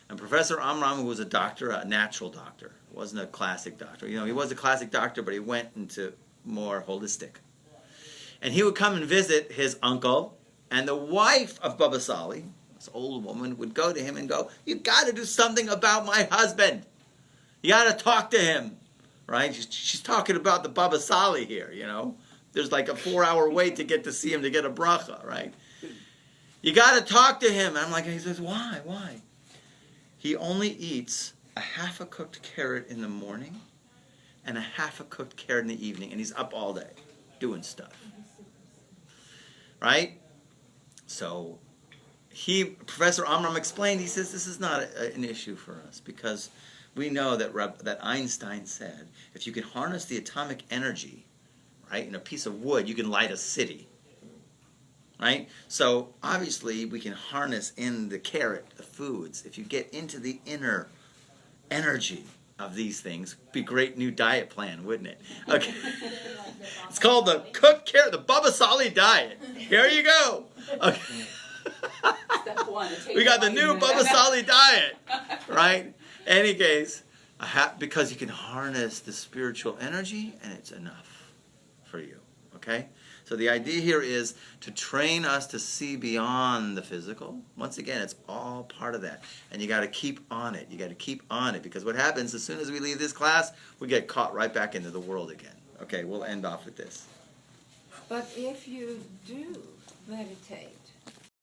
And Professor Amram, who was a doctor, a natural doctor, wasn't a classic doctor. He was a classic doctor, but he went into more holistic. And he would come and visit his uncle, and the wife of Baba Sali, this old woman, would go to him and go, "You got to do something about my husband. You got to talk to him." Right? She's talking about the Baba Sali here, There's like a 4-hour wait to get to see him to get a bracha, right? You got to talk to him. And he says, why? He only eats a half a cooked carrot in the morning and a half a cooked carrot in the evening, and he's up all day doing stuff. Right? So Professor Amram explained, he says, this is not an issue for us because we know that Einstein said, if you can harness the atomic energy right? In a piece of wood, you can light a city, right? So obviously, we can harness in the carrot of foods. If you get into the inner energy of these things, be a great new diet plan, wouldn't it? Okay. It's called the cooked carrot, the Baba Sali diet. Here you go. Okay. Step one. We got the new Baba Sali diet, right? Any case, because you can harness the spiritual energy, and it's enough for you, okay? So the idea here is to train us to see beyond the physical. Once again, it's all part of that. And you got to keep on it. You got to keep on it, because what happens as soon as we leave this class, we get caught right back into the world again. Okay, we'll end off with this. But if you do meditate